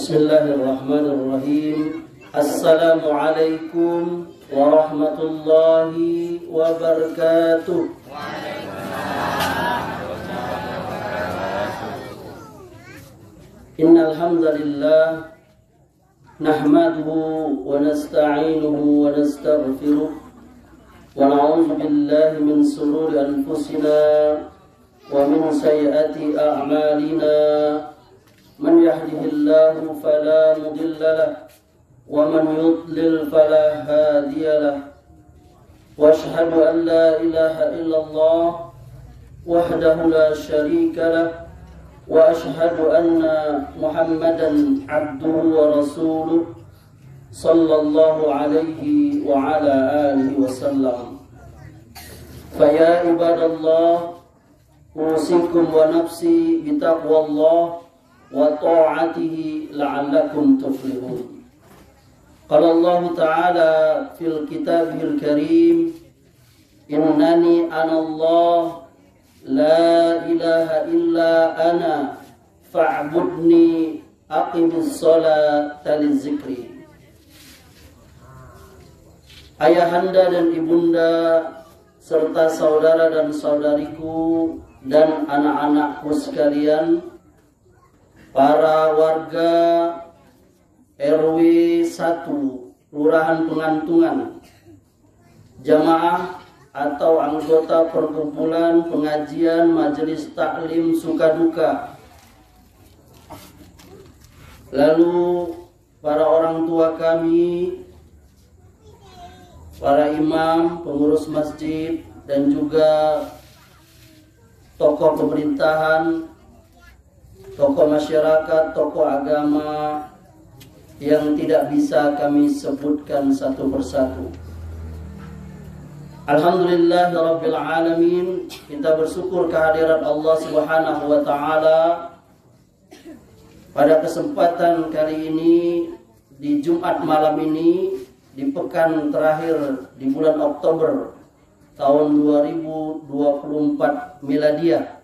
Bismillahirrahmanirrahim. Assalamualaikum warahmatullahi wabarakatuh. Innal hamdalillah nahmaduhu wa nasta'inuhu wa nastaghfiruh wa na'udzu billahi min shururi anfusina wa min sayyiati a'malina. Man yahdihillahu fala mudilla lahu wa man yudlil fala hadiya lahu. Wa ashhadu an la ilaha illallah wahdahu la syarika lahu wa ashhadu anna Muhammadan abduhu wa rasuluh sallallahu alaihi wa ala alihi wa sallam. Fa ya ibadallah, usikum wa nafsi bitaqwallah wa ta'atihi la'allakum tuflihun. Qala Allah Ta'ala fil kitabihil karim, innani ana Allah la ilaha illa ana fa'budni aqimis salata lizikri. Ayahanda dan ibunda serta saudara dan saudariku dan anak-anakku sekalian, para warga RW 1 Kelurahan Pengantungan, jamaah atau anggota perkumpulan pengajian Majelis Taklim Sukaduka, lalu para orang tua kami, para imam, pengurus masjid, dan juga tokoh pemerintahan, tokoh masyarakat, tokoh agama yang tidak bisa kami sebutkan satu persatu. Alhamdulillahirabbil alamin, kita bersyukur kehadiran Allah Subhanahu wa taala pada kesempatan kali ini di Jumat malam ini di pekan terakhir di bulan Oktober tahun 2024 miladiah.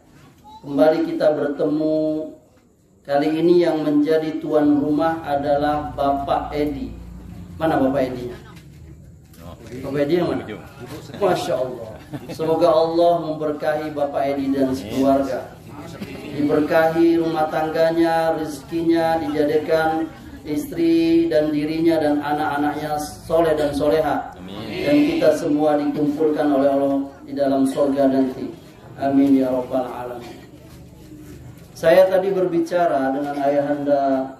Kembali kita bertemu. Kali ini yang menjadi tuan rumah adalah Bapak Edi. Mana Bapak Edi? Bapak Edi yang mana? Masya Allah. Semoga Allah memberkahi Bapak Edi dan sekeluarga. Diberkahi rumah tangganya, rezekinya, dijadikan istri dan dirinya dan anak-anaknya soleh dan soleha. Dan kita semua dikumpulkan oleh Allah di dalam surga nanti. Amin ya rabbal alamin. Saya tadi berbicara dengan Ayahanda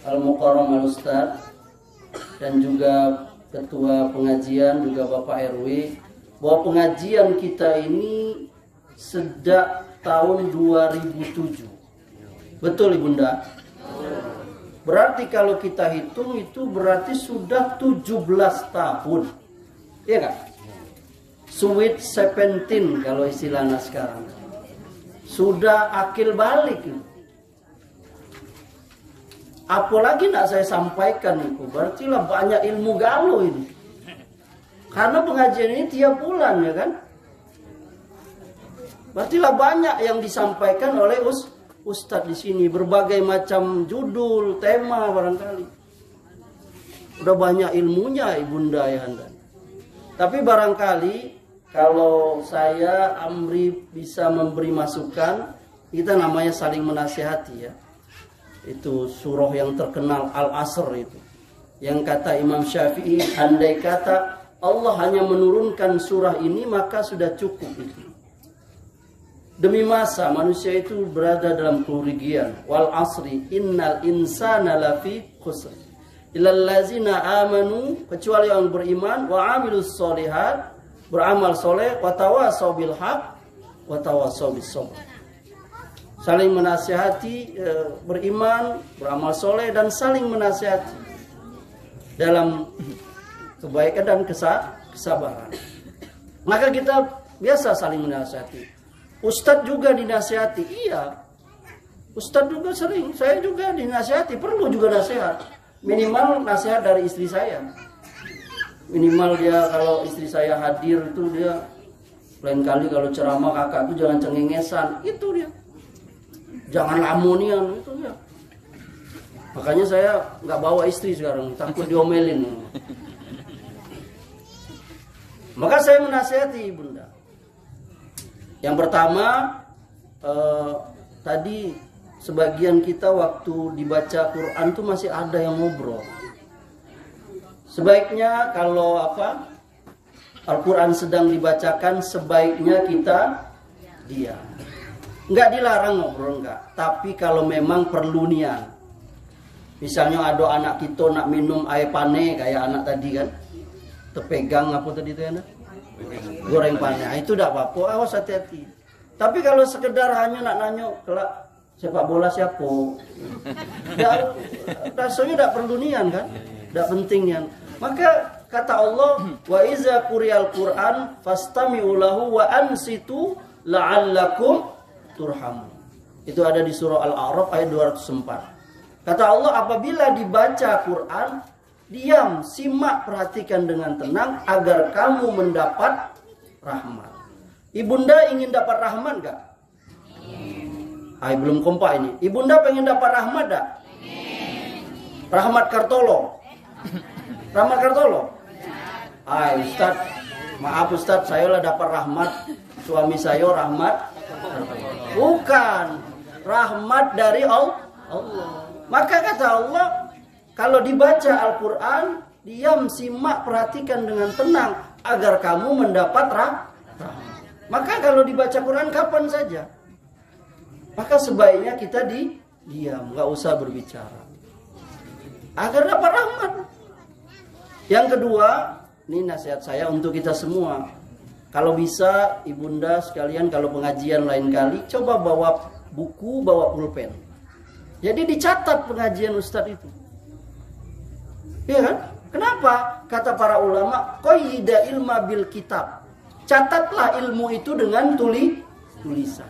Al-Mukarram Al-Ustadz dan juga Ketua Pengajian, juga Bapak RW, bahwa pengajian kita ini sejak tahun 2007. Betul Ibunda? Berarti kalau kita hitung itu berarti sudah 17 tahun. Iya kan? Sweet 17 kalau istilahnya sekarang. Sudah akil balik. Apalagi nak saya sampaikan itu, berarti lah banyak ilmu galau ini. Karena pengajian ini tiap bulan ya kan. Berarti lah banyak yang disampaikan oleh Ustadz di sini, berbagai macam judul, tema barangkali. Udah banyak ilmunya Ibunda Ayahanda. Tapi barangkali kalau saya Amri bisa memberi masukan, kita namanya saling menasihati ya. Itu surah yang terkenal Al-Asr itu. Yang kata Imam Syafi'i, andai kata Allah hanya menurunkan surah ini maka sudah cukup itu. Demi masa manusia itu berada dalam kerugian. Wal asri innal insana lafi khusr. Illal ladzina amanu, kecuali yang beriman, wa amilus sholihat, beramal soleh, watawasau bil haq, watawasau bis sabr. Saling menasihati, beriman, beramal soleh, dan saling menasihati dalam kebaikan dan kesabaran. Maka kita biasa saling menasihati. Ustadz juga dinasihati, iya. Ustadz juga sering, saya juga dinasihati, perlu juga nasihat. Minimal nasihat dari istri saya. Minimal dia kalau istri saya hadir itu dia lain kali kalau ceramah kakak itu jangan cengengesan, itu dia. Jangan lamonian, itu dia. Makanya saya nggak bawa istri sekarang, takut diomelin. Maka saya menasihati Bunda. Yang pertama, tadi sebagian kita waktu dibaca Quran tuh masih ada yang ngobrol. Sebaiknya kalau Al-Quran sedang dibacakan, sebaiknya kita diam. Enggak dilarang ngobrol, enggak. Tapi kalau memang perlu niat. Misalnya ada anak kita nak minum air pane kayak anak tadi kan, terpegang apa tadi itu anak? Goreng pane. Itu enggak apa-apa, awas hati-hati. Tapi kalau sekedar hanya nak nanya kelak sepak bola siapa? Ya, rasanya enggak perlu niat kan? Enggak penting niat. Maka kata Allah, wa iza quriyal Qur'an fastami'u lahu wa ansitu la'allakum turhamun. Itu ada di surah Al-A'raf ayat 204. Kata Allah, apabila dibaca Quran, diam, simak, perhatikan dengan tenang agar kamu mendapat rahmat. Ibunda ingin dapat rahmat enggak? Belum kompak ini. Ibunda pengen dapat rahmat enggak? Rahmat Kartolo. Rahmat Kartolo. Ustaz, maaf Ustaz, saya lah dapat rahmat suami saya rahmat. Bukan, rahmat dari Allah. Maka kata Allah, kalau dibaca Al-Quran, diam, simak, perhatikan dengan tenang agar kamu mendapat rahmat. Maka kalau dibaca Quran kapan saja, maka sebaiknya kita diam, nggak usah berbicara agar dapat rahmat. Yang kedua, ini nasihat saya untuk kita semua. Kalau bisa, ibunda sekalian, kalau pengajian lain kali, coba bawa buku, bawa pulpen. Jadi dicatat pengajian Ustadz itu. Iya kan? Kenapa? Kata para ulama, qayyida ilma bil kitab. Catatlah ilmu itu dengan tulisan.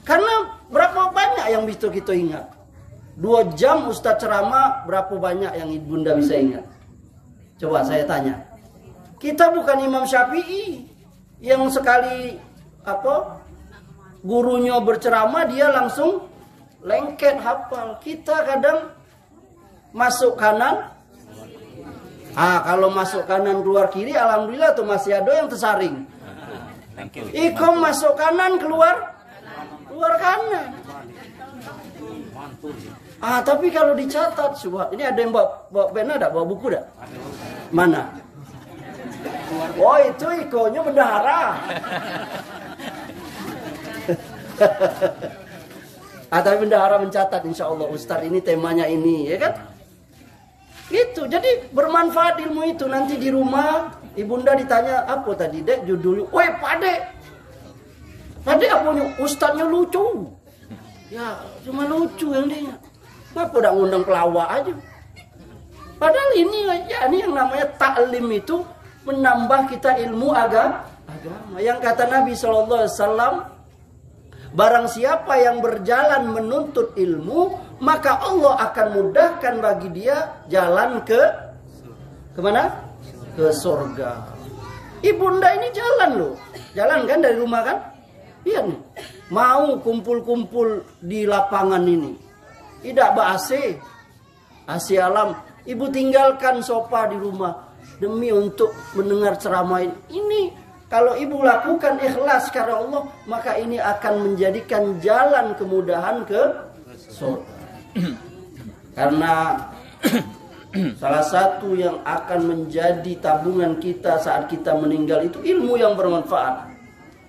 Karena berapa banyak yang bisa kita ingat? 2 jam Ustadz ceramah, berapa banyak yang ibunda bisa ingat? Coba saya tanya. Kita bukan Imam Syafi'i yang sekali gurunya berceramah dia langsung lengket hafal. Kita kadang masuk kanan. Kalau masuk kanan keluar kiri, alhamdulillah tuh masih ada yang tersaring. Ikom masuk kanan keluar kanan. Tapi kalau dicatat, ini ada yang bawa pena enggak, bawa buku enggak? Mana? Oh, itu ikonya bendahara. Tapi bendahara mencatat, insya Allah Ustadz ini temanya ini, ya kan? Gitu. Jadi bermanfaat ilmu itu. Nanti di rumah ibunda ditanya apa tadi dek judulnya? Woi Pade apanya? Ustadznya lucu. Ya cuma lucu yang dia. Kenapa udah ngundang pelawak aja? Padahal ini yang namanya taklim itu menambah kita ilmu agama. Yang kata Nabi SAW, barang siapa yang berjalan menuntut ilmu, maka Allah akan mudahkan bagi dia jalan kemana? Ke surga. Ibunda ini jalan loh. Jalan kan dari rumah kan? Iya nih. Mau kumpul-kumpul di lapangan ini. Tidak AC alam. Ibu tinggalkan sofa di rumah demi untuk mendengar ceramah ini. Ini kalau ibu lakukan ikhlas karena Allah, maka ini akan menjadikan jalan kemudahan ke surga. Karena salah satu yang akan menjadi tabungan kita saat kita meninggal itu ilmu yang bermanfaat.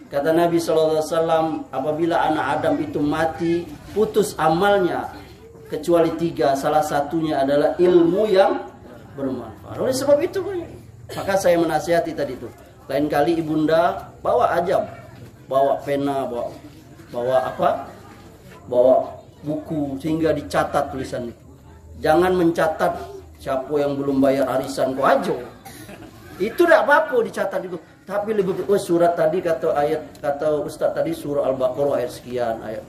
Kata Nabi SAW, apabila anak Adam itu mati, putus amalnya kecuali 3, salah satunya adalah ilmu yang bermanfaat. Oleh sebab itu, maka saya menasihati tadi itu. Lain kali ibunda bawa ajab, bawa pena, bawa buku sehingga dicatat tulisan itu. Jangan mencatat siapa yang belum bayar arisan kok aja. Itu tidak apa-apa dicatat itu. Tapi lebih surat tadi kata Ustaz tadi surah Al-Baqarah ayat sekian ayat.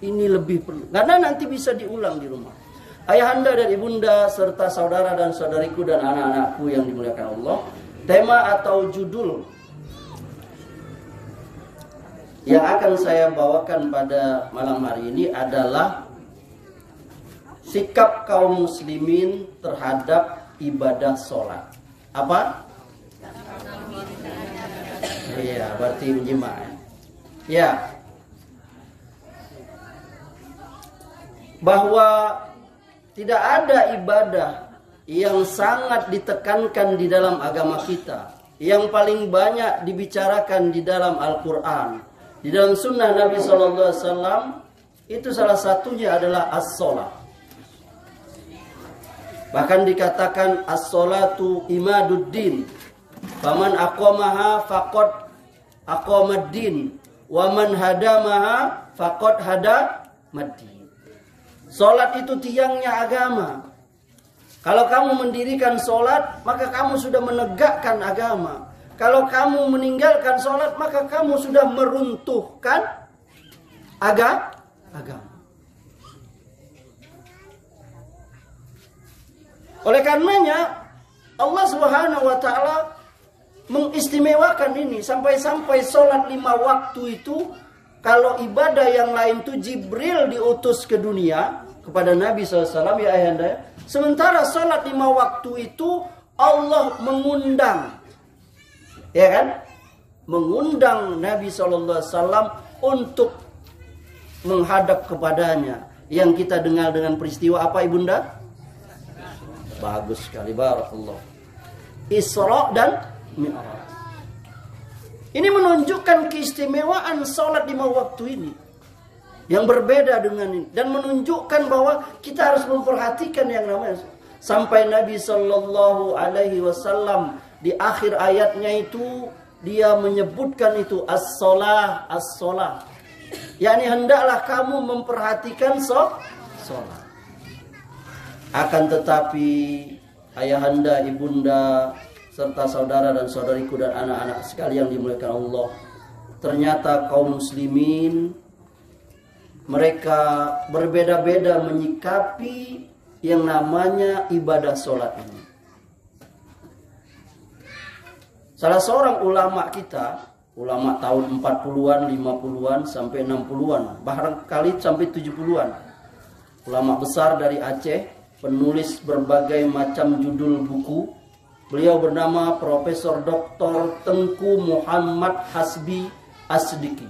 Ini lebih perlu. Karena nanti bisa diulang di rumah. Ayahanda dan ibunda serta saudara dan saudariku dan anak-anakku yang dimuliakan Allah. Tema atau judul yang akan saya bawakan pada malam hari ini adalah sikap kaum muslimin terhadap ibadah sholat. Apa? Iya, berarti menyimak. Ya. Bahwa tidak ada ibadah yang sangat ditekankan di dalam agama kita, yang paling banyak dibicarakan di dalam Al-Quran, di dalam sunnah Nabi SAW, itu salah satunya adalah as-sholat. Bahkan dikatakan as-sholatu imaduddin, faman aqamaha faqad aqamaddin, wa man hadamaha faqad hadamaddin. Sholat itu tiangnya agama. Kalau kamu mendirikan sholat, maka kamu sudah menegakkan agama. Kalau kamu meninggalkan sholat, maka kamu sudah meruntuhkan agama. Oleh karenanya, Allah Subhanahu wa Ta'ala mengistimewakan ini. Sampai-sampai sholat 5 waktu itu, kalau ibadah yang lain itu Jibril diutus ke dunia kepada Nabi SAW, ya ayahanda. Sementara sholat 5 waktu itu Allah mengundang, ya kan? Mengundang Nabi SAW untuk menghadap kepadanya. Yang kita dengar dengan peristiwa apa, ibunda? Bagus sekali, barakallah. Isra dan Mi'raj. Ini menunjukkan keistimewaan sholat 5 waktu ini, yang berbeda dengan ini, dan menunjukkan bahwa kita harus memperhatikan yang namanya. Sampai Nabi Shallallahu Alaihi Wasallam di akhir ayatnya itu dia menyebutkan itu as-sholah, as-sholah. yakni hendaklah kamu memperhatikan sholat. Akan tetapi ayahanda, ibunda, serta saudara dan saudariku dan anak-anak sekalian dimuliakan Allah, ternyata kaum muslimin mereka berbeda-beda menyikapi yang namanya ibadah sholat ini. Salah seorang ulama kita, ulama tahun 40-an, 50-an, sampai 60-an, barangkali sampai 70-an. Ulama besar dari Aceh, penulis berbagai macam judul buku. Beliau bernama Profesor Dr. Tengku Muhammad Hasbi As-Siddiqi.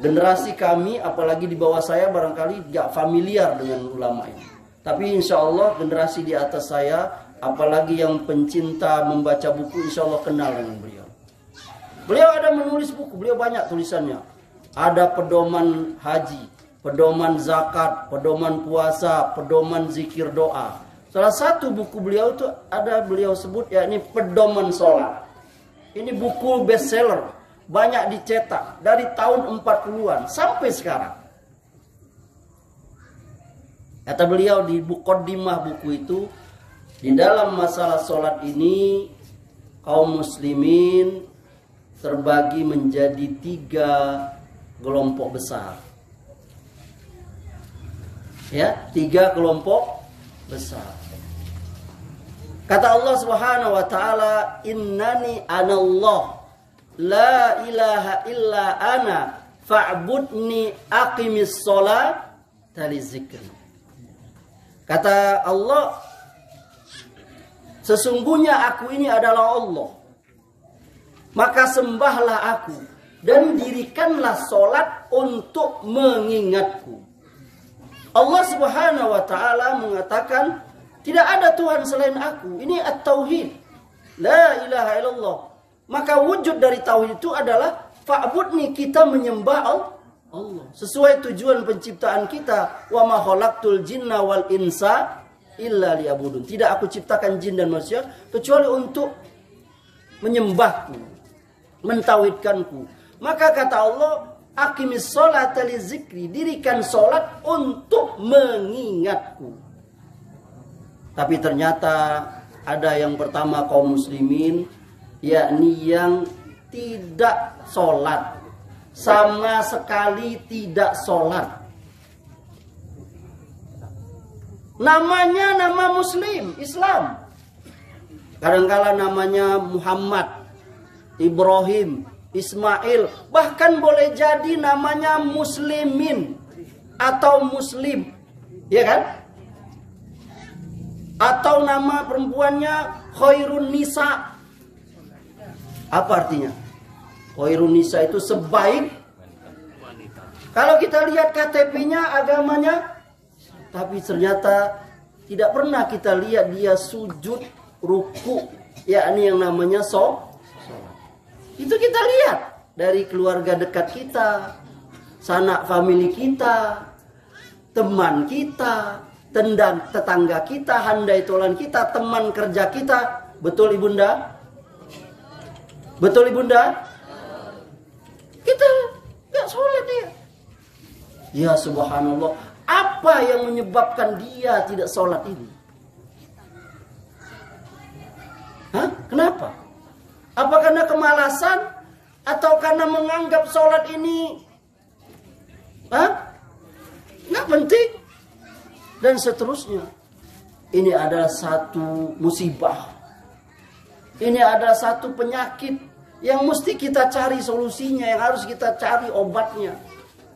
Generasi kami, apalagi di bawah saya, barangkali gak familiar dengan ulama ini. Tapi insya Allah generasi di atas saya, apalagi yang pencinta membaca buku, insya Allah kenal dengan beliau. Beliau ada menulis buku, beliau banyak tulisannya. Ada pedoman haji, pedoman zakat, pedoman puasa, pedoman zikir doa. Salah satu buku beliau itu ada beliau sebut, yakni pedoman sholat. Ini buku bestseller, banyak dicetak dari tahun 40-an sampai sekarang. Kata beliau di muqaddimah buku itu, di dalam masalah sholat ini kaum muslimin terbagi menjadi 3 kelompok besar. Ya, 3 kelompok besar. Kata Allah Subhanahu wa taala, "Innani anallah la ilaha illa ana fa'budni aqimis sholata li zikri." Kata Allah, sesungguhnya aku ini adalah Allah, maka sembahlah aku dan dirikanlah sholat untuk mengingatku. Allah Subhanahu wa ta'ala mengatakan, tidak ada Tuhan selain aku. Ini at-tauhid, la ilaha illallah. Maka wujud dari tauhid itu adalah fa'budni, kita menyembah Allah sesuai tujuan penciptaan kita. Wa ma khalaqtul jinna wal insa illa liya'budun. Tidak aku ciptakan jin dan manusia kecuali untuk menyembahku, mentauhidkanku. Maka kata Allah, aqimis sholata li zikri, dirikan sholat untuk mengingatku. Tapi ternyata ada yang pertama kaum muslimin, yakni yang tidak sholat, sama sekali tidak sholat. Namanya nama muslim, Islam. Kadangkala namanya Muhammad, Ibrahim, Ismail, bahkan boleh jadi namanya muslimin atau muslim, ya kan? Atau nama perempuannya Khairun Nisa. Apa artinya? Khairun Nisa itu sebaik. Kalau kita lihat KTP-nya, agamanya, tapi ternyata tidak pernah kita lihat dia sujud, ruku, yakni yang namanya sholat. Itu kita lihat dari keluarga dekat kita, sanak famili kita, teman kita, tetangga kita, handai tolan kita, teman kerja kita. Betul ibunda? Betul ibunda? Kita nggak sholat dia. Ya subhanallah, apa yang menyebabkan dia tidak sholat ini? Hah? Kenapa? Apa karena kemalasan? Atau karena menganggap sholat ini nggak penting? Dan seterusnya. Ini adalah satu musibah. Ini adalah satu penyakit yang mesti kita cari solusinya, yang harus kita cari obatnya.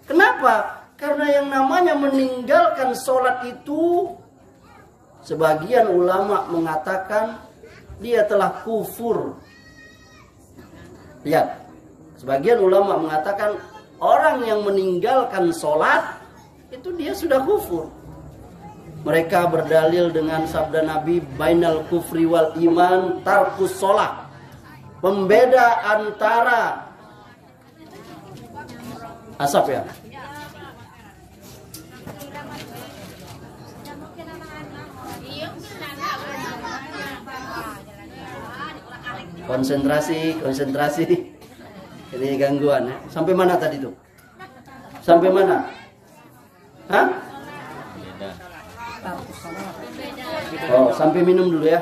Kenapa? Karena yang namanya meninggalkan sholat itu, sebagian ulama mengatakan dia telah kufur. Lihat, sebagian ulama mengatakan orang yang meninggalkan sholat itu dia sudah kufur. Mereka berdalil dengan sabda Nabi, bainal kufri wal iman tarkus sholat. Pembeda antara asap ya. Konsentrasi. Ini gangguan ya. Sampai mana tadi tuh? Sampai mana? Hah? Oh, sampai minum dulu ya.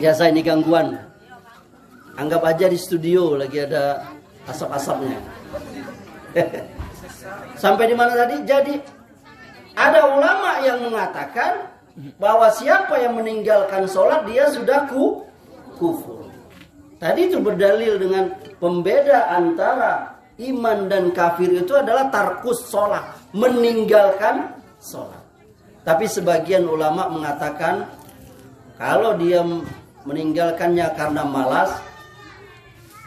Biasa ini gangguan. Anggap aja di studio lagi ada asap-asapnya. Sampai di mana tadi? Jadi ada ulama yang mengatakan bahwa siapa yang meninggalkan sholat dia sudah kufur. Tadi itu berdalil dengan pembeda antara iman dan kafir itu adalah tarkus sholat, meninggalkan sholat. Tapi sebagian ulama mengatakan kalau dia meninggalkannya karena malas,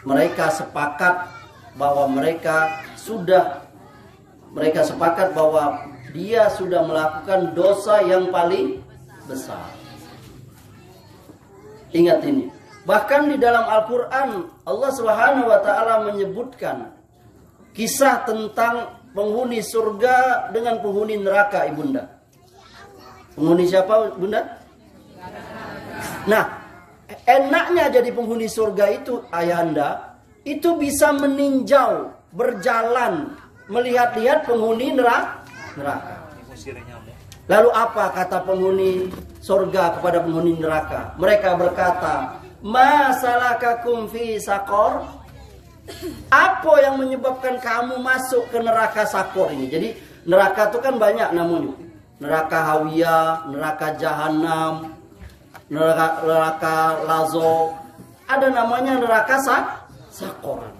mereka sepakat bahwa mereka sepakat bahwa dia sudah melakukan dosa yang paling besar. Ingat ini. Bahkan di dalam Al-Quran Allah Subhanahu wa ta'ala menyebutkan kisah tentang penghuni surga dengan penghuni neraka, ibunda. Penghuni siapa, bunda? Nah, enaknya jadi penghuni surga itu, ayahanda, itu bisa meninjau, berjalan, melihat-lihat penghuni neraka. Lalu apa kata penghuni surga kepada penghuni neraka? Mereka berkata, ma salakakum fi saqar? Apa yang menyebabkan kamu masuk ke neraka Sakor ini? Jadi neraka itu kan banyak namanya. Neraka Hawiyah, neraka Jahanam, neraka Lazo. Ada namanya neraka Sakor.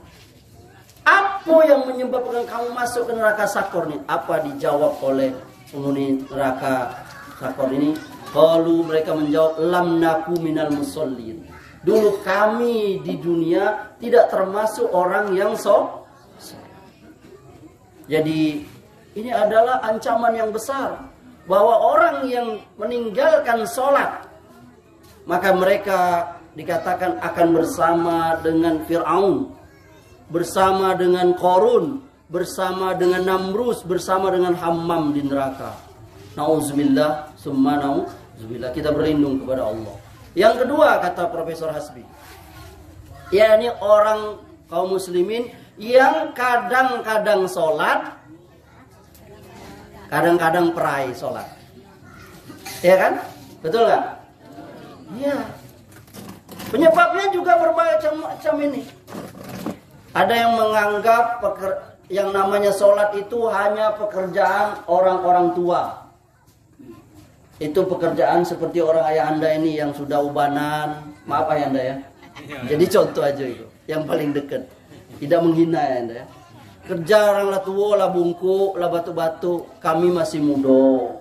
Apa yang menyebabkan kamu masuk ke neraka Sakor ini? Apa dijawab oleh penghuni neraka Sakor ini? Kalau mereka menjawab, lam naku minal musallin. Dulu kami di dunia tidak termasuk orang yang Jadi ini adalah ancaman yang besar, bahwa orang yang meninggalkan sholat, maka mereka dikatakan akan bersama dengan Fir'aun, bersama dengan Qarun, bersama dengan Namrus, bersama dengan Hammam di neraka. Nauzubillah, summa nauzubillah. Kita berlindung kepada Allah. Yang kedua, kata Profesor Hasbi, yakni orang kaum muslimin yang kadang-kadang sholat, kadang-kadang perai sholat. Ya kan? Betul nggak? Iya. Penyebabnya juga bermacam-macam ini. Ada yang menganggap yang namanya sholat itu hanya pekerjaan orang-orang tua. Itu pekerjaan seperti orang ayah anda ini yang sudah ubanan. Maaf ayah anda ya. Jadi contoh aja itu. Yang paling dekat. Tidak menghina ya anda ya. kerja orang lah tua, lah bungkuk, lah batu-batu. Kami masih muda.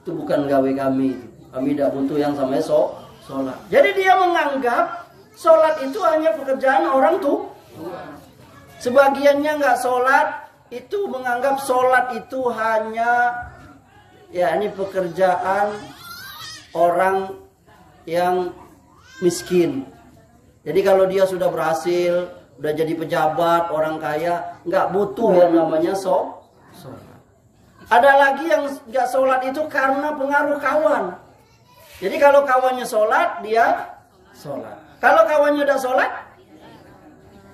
Itu bukan gawe kami. Kami tidak butuh yang sampai sholat. Jadi dia menganggap sholat itu hanya pekerjaan orang tuh. Sebagiannya nggak sholat, itu menganggap sholat itu hanya ya ini pekerjaan orang yang miskin. Jadi kalau dia sudah berhasil, udah jadi pejabat, orang kaya, nggak butuh yang namanya sholat. Ada lagi yang nggak sholat itu karena pengaruh kawan. Jadi kalau kawannya sholat, dia sholat. Kalau kawannya udah sholat,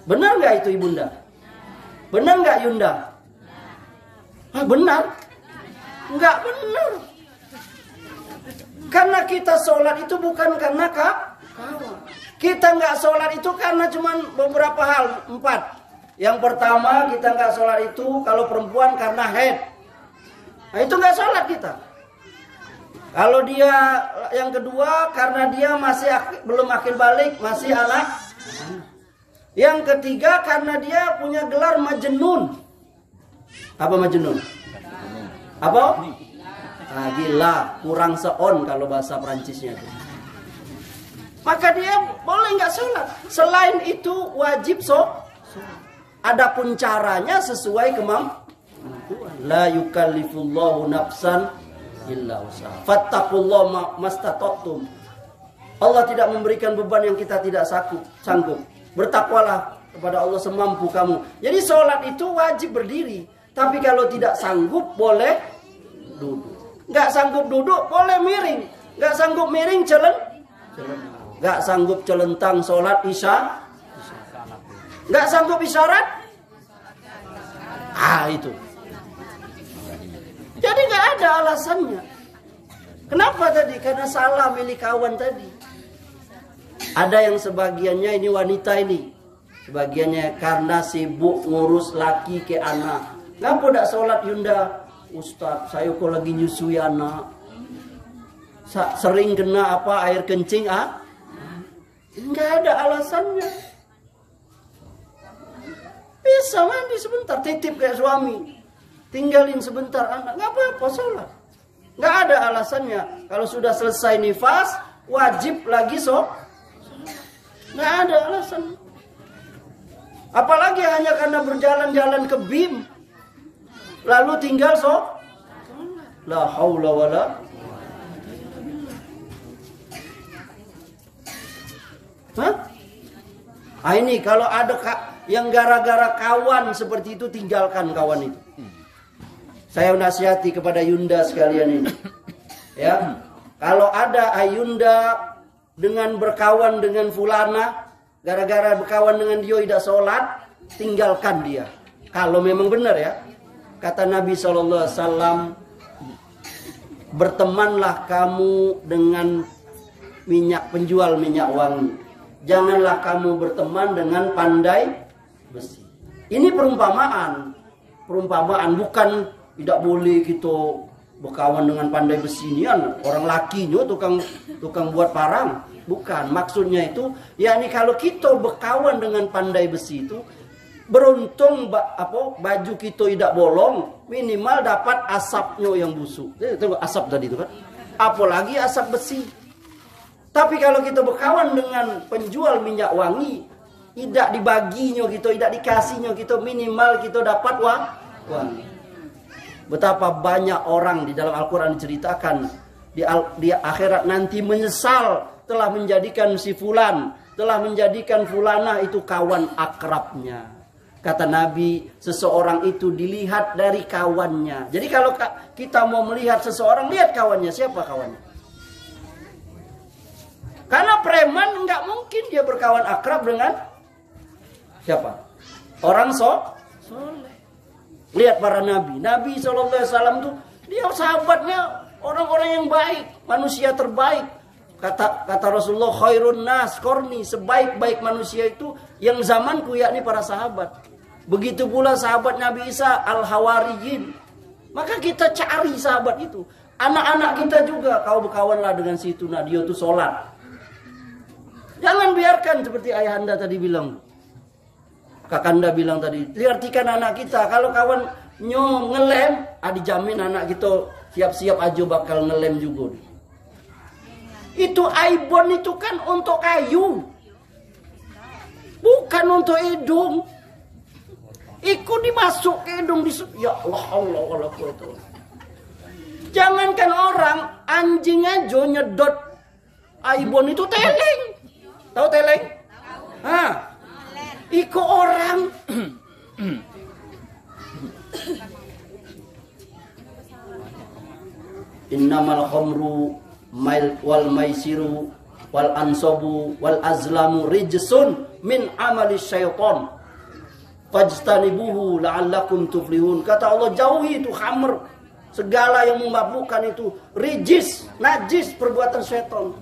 benar nggak itu ibunda? Benar nggak Yunda? Ah, benar? Nggak benar. Karena kita sholat itu bukan karena kawan. Kita nggak sholat itu karena cuma beberapa hal, 4. Yang pertama kita nggak sholat itu kalau perempuan karena haid. Nah itu nggak sholat kita. Kalau dia yang kedua karena dia masih belum akil balik, masih anak. Yang ketiga karena dia punya gelar majnun. Apa majnun? Apa? Ah, gila, kurang seon kalau bahasa Perancisnya. Maka dia boleh nggak sholat. Selain itu wajib adapun caranya sesuai kemampuan. La yukallifullahu nafsan illa usaha. Fattaqullaha mastata'tum. Allah tidak memberikan beban yang kita tidak sanggup. Bertakwalah kepada Allah semampu kamu. Jadi sholat itu wajib berdiri. Tapi kalau tidak sanggup boleh duduk. Nggak sanggup duduk boleh miring. Nggak sanggup miring nggak sanggup celentang sholat isya. Nggak sanggup isyarat. Ah itu. Jadi nggak ada alasannya. Kenapa tadi? Karena salah milih kawan tadi. Ada yang sebagiannya ini wanita ini. Sebagiannya karena sibuk ngurus laki ke anak. Ngapa tidak sholat Yunda? Ustaz, saya kok lagi nyusui anak. Sering kena air kencing Nggak ada alasannya. Bisa mandi sebentar, titip kayak suami. Tinggalin sebentar anak, nggak apa-apa sholat. Nggak ada alasannya. Kalau sudah selesai nifas, wajib lagi nggak ada alasan. Apalagi hanya karena berjalan-jalan ke BIM, lalu tinggal la haula wala. Ini kalau ada yang gara-gara kawan seperti itu, tinggalkan kawan itu. Saya nasihati kepada Yunda sekalian ini. Ya, kalau ada Ayunda dengan berkawan dengan fulana, gara-gara berkawan dengan dia tidak sholat, tinggalkan dia. Kalau memang benar ya. Kata Nabi SAW, bertemanlah kamu dengan penjual minyak wangi. Janganlah kamu berteman dengan pandai besi. Ini perumpamaan. Perumpamaan bukan tidak boleh kita berkawan dengan pandai besi ini orang lakinya tukang buat parang. Bukan, maksudnya itu yakni kalau kita berkawan dengan pandai besi itu beruntung baju kita tidak bolong, minimal dapat asapnya yang busuk. Itu asap tadi itu kan. Apalagi asap besi. Tapi kalau kita berkawan dengan penjual minyak wangi, tidak dibaginya kita, tidak dikasihnya kita, minimal kita dapat wangi. Betapa banyak orang di dalam Al-Quran diceritakan di akhirat nanti menyesal telah menjadikan si fulan, telah menjadikan fulana itu kawan akrabnya. Kata Nabi, seseorang itu dilihat dari kawannya. Jadi kalau kita mau melihat seseorang, lihat kawannya. Siapa kawannya? Karena preman nggak mungkin dia berkawan akrab dengan siapa? Orang soleh. Lihat para nabi. Nabi SAW tuh dia sahabatnya orang-orang yang baik, manusia terbaik. Kata Rasulullah, khairun nas korni, sebaik-baik manusia itu yang zamanku, yakni para sahabat. Begitu pula sahabat Nabi Isa al-Hawariyin. Maka kita cari sahabat itu. Anak-anak kita juga, kau berkawanlah dengan situ, nah dia tuh sholat. Jangan biarkan seperti ayahanda tadi bilang. Kakanda bilang tadi, liartikan anak kita. Kalau kawan ngelem, dijamin anak kita siap-siap aja bakal ngelem juga. Itu aibon itu kan untuk kayu, bukan untuk hidung. Ikut dimasuk ke hidung, ya Allah, Allah itu. Jangankan orang, anjing aja nyedot aibon itu teleng. Tahu teleng? Hah? Ikut orang. Innamal khamru wal maisiru wal ansabu wal azlamu rijsun min amali syaitan fajtanibuhu la'allakum tuflihun. Kata Allah, jauhi itu khamr, segala yang memabukkan itu rijis, najis, perbuatan syaitan.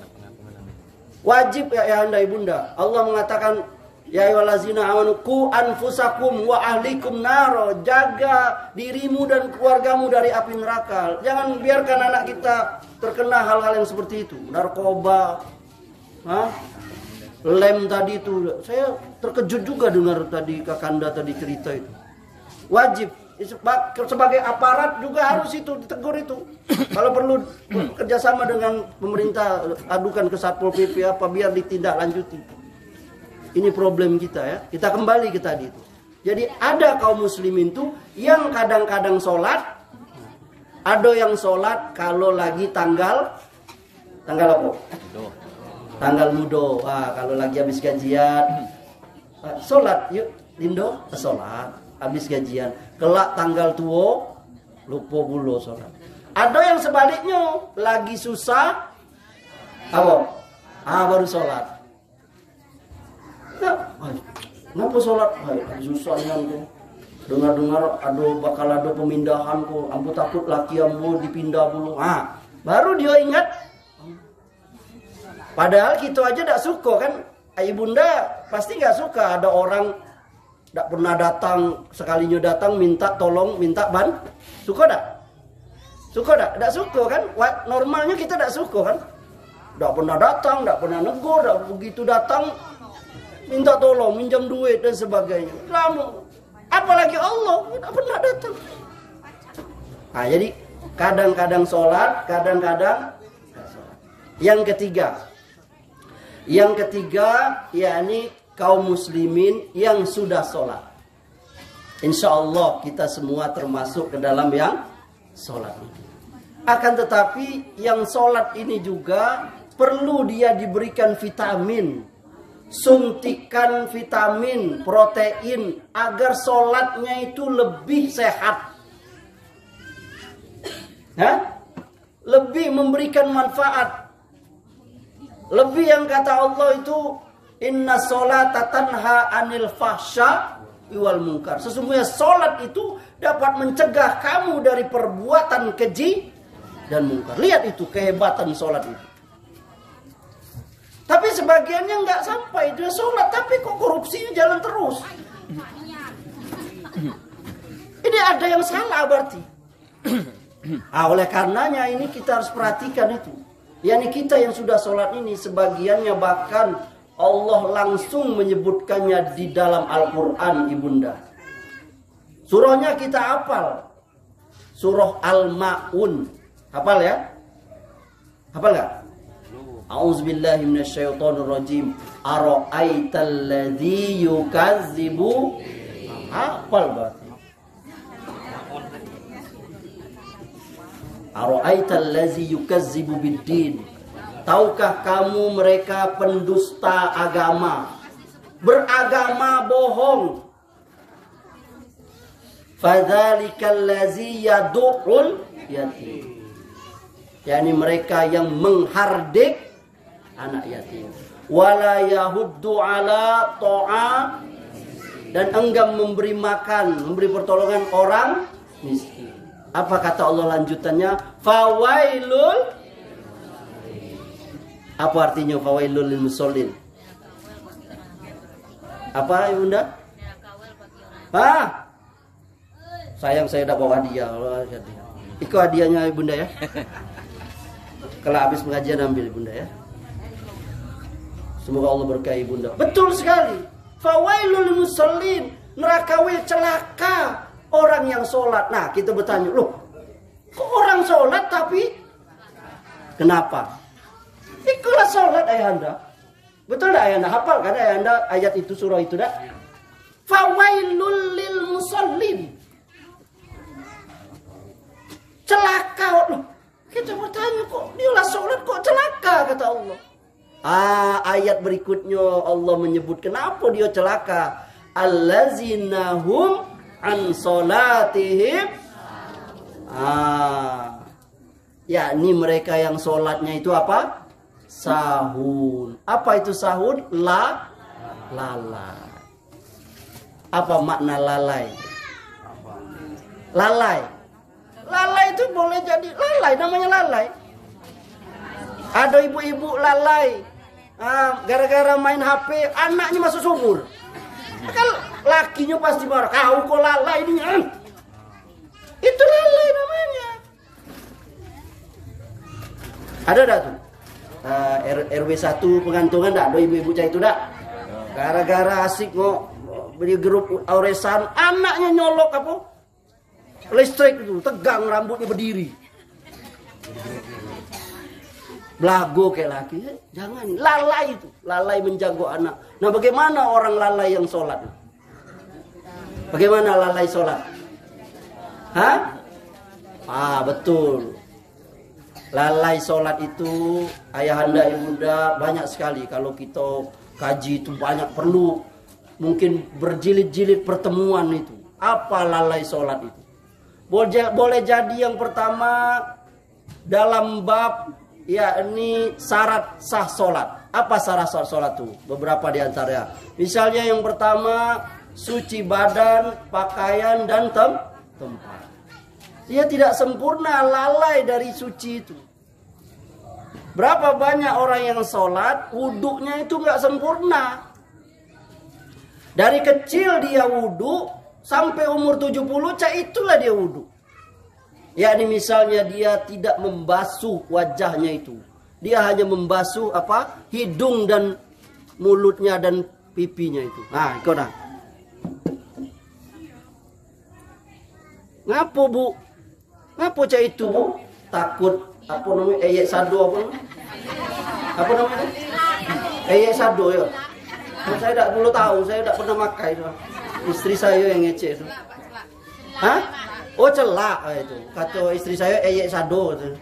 Wajib ya anda ibunda. Allah mengatakan, ya ayyuhallazina amanu qu anfusakum wa ahlikum naro. Jaga dirimu dan keluargamu dari api neraka. Jangan biarkan anak kita terkena hal-hal yang seperti itu. Narkoba, lem tadi itu. Saya terkejut juga dengar tadi Kakanda tadi cerita itu. Wajib sebagai aparat juga harus itu ditegur itu. Kalau perlu kerjasama dengan pemerintah, adukan ke Satpol PP apa biar ditindaklanjuti. Ini problem kita ya. Kita kembali ke tadi itu. Jadi ada kaum muslimin tuh yang kadang-kadang sholat, ada yang sholat kalau lagi tanggal apa? Tanggal mudo. Kalau lagi habis gajian, sholat yuk Lindo, sholat habis gajian. Kelak tanggal tua, lupa bulu sholat. Ada yang sebaliknya, lagi susah, baru sholat. Kenapa sholat? Susahnya tuh. Dengar-dengar bakal ada pemindahan kok. Ampu takut laki ambu dipindah dulu. Baru dia ingat. Padahal kita aja tidak suka kan. Ibunda pasti nggak suka ada orang tidak pernah datang, sekalinya datang minta tolong, minta ban. Suka tak? Suka tak? Tidak suka kan? Normalnya kita tidak suka kan? Tidak pernah datang, tidak pernah negur, tidak begitu datang minta tolong, minjam duit dan sebagainya. Lama. Apalagi Allah tidak pernah datang. Jadi kadang-kadang sholat, kadang-kadang sholat. Yang ketiga, yakni kaum muslimin yang sudah sholat. Insya Allah kita semua termasuk ke dalam yang sholat ini. Akan tetapi yang sholat ini juga perlu dia diberikan vitamin, suntikan vitamin, protein, agar sholatnya itu lebih sehat, lebih memberikan manfaat, lebih yang kata Allah itu inna sholata tanha anil fahsya wal munkar. Sesungguhnya sholat itu dapat mencegah kamu dari perbuatan keji dan munkar. Lihat itu kehebatan sholat itu. Tapi sebagiannya nggak sampai dia sholat, tapi kok korupsinya jalan terus. Ini ada yang salah berarti. Oleh karenanya ini kita harus perhatikan itu. Yani kita yang sudah sholat ini sebagiannya bahkan Allah langsung menyebutkannya di dalam Al-Quran ibunda. Surahnya kita hafal. Surah Al-Ma'un. Hafal ya? Hafal nggak? A'udzubillahi minasyaitonirrajim. Ara'aital ladzi yukazzibu. Hafal berarti. Ara'aital ladzi yukazzibu biddin. Tahukah kamu mereka pendusta agama, beragama bohong? Fadzalikal ladzi yad'ul yatim. Yani mereka yang menghardik anak yatim. Wala yahuddu ala ta'a, dan enggan memberi makan, memberi pertolongan orang miskin. Apa kata Allah lanjutannya? Fawailul. Apa artinya fawailul lil musallin? Apa ibunda? Sayang saya udah bawa hadiah. Itu hadiahnya ibunda ya. Kalau habis pengajian ambil ibunda ya. Semoga Allah berkahi ibunda. Betul sekali. Fawailul musallin, neraka wil, celaka orang yang sholat. Nah, kita bertanya, loh, kok orang sholat tapi kenapa? Ikulah sholat ayahanda. Betul tidak ayahanda? Hafal kan ayahanda ayat itu, surah itu dah? Fawailul lil musallin, celaka. Loh, kita bertanya, kok dialah sholat kok celaka, kata Allah. Ayat berikutnya Allah menyebut kenapa dia celaka. Allazinahum an sholatihim, yakni mereka yang sholatnya itu apa? Sahun. Apa itu sahun? Lalai. Apa makna lalai? Lalai itu boleh jadi lalai, namanya lalai. Ada ibu-ibu lalai, gara-gara main HP anaknya masuk sumur. Kan lakinya pasti marah, kau kok lalai ini? Itu lalai namanya. Ada dah tuh RW 1 pengantungan dah, ada ibu-ibu cah itu dah. Gara-gara asik beli grup auresan, anaknya nyolok apa? Listrik itu, tegang rambutnya berdiri. Belago kayak laki, jangan. Lalai itu, lalai menjago anak. Nah, bagaimana orang lalai yang sholat? Bagaimana lalai sholat? Betul. Lalai sholat itu, ayahanda ibunda, banyak sekali. Kalau kita kaji itu banyak, perlu mungkin berjilid-jilid pertemuan itu. Apa lalai sholat itu? Boleh jadi yang pertama dalam bab yakni syarat sah sholat. Apa syarat sah sholat itu? Beberapa di antaranya. Misalnya yang pertama, suci badan, pakaian, dan tempat. Dia tidak sempurna, lalai dari suci itu. Berapa banyak orang yang sholat, wuduknya itu nggak sempurna. Dari kecil dia wuduk, sampai umur 70, itulah dia wuduk. Yakni misalnya dia tidak membasuh wajahnya itu. Dia hanya membasuh hidung dan mulutnya dan pipinya itu. Nah, ikut dah. Ngapo bu? Ngapo cak itu bu? Takut apa namanya? Eyek sado apa namanya? Apa namanya? Eyek sado ya. Saya tidak dulu tahu, saya tidak pernah makai itu. Istri saya yang ngecek itu. Hah? Oh, celak itu. Kata istri saya eyek sado itu.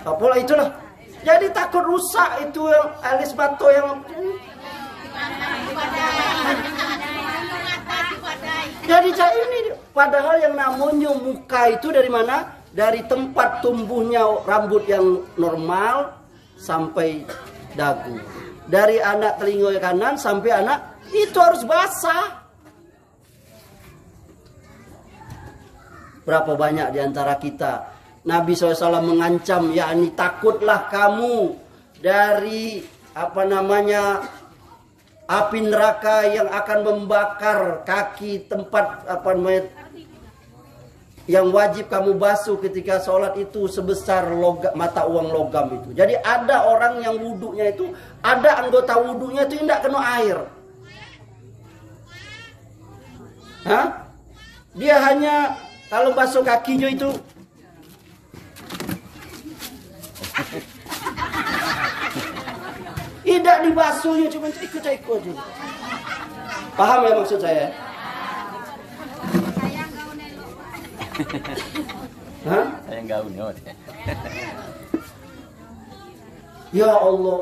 Apalah itulah. Jadi takut rusak itu yang alis bato yang. Jadi ini padahal yang namanya muka itu dari mana? Dari tempat tumbuhnya rambut yang normal sampai dagu. Dari anak telinga kanan sampai anak itu harus basah. Berapa banyak di antara kita Nabi SAW mengancam, yakni takutlah kamu dari api neraka yang akan membakar kaki tempat yang wajib kamu basuh ketika sholat itu sebesar mata uang logam itu. Jadi ada orang yang wuduknya itu, ada anggota wuduknya itu tidak kena air. Dia hanya kalau basuh kakinya itu tidak dibasuhnya, cuma ikut aja. Paham ya maksud saya? Saya enggak unut. Ya Allah,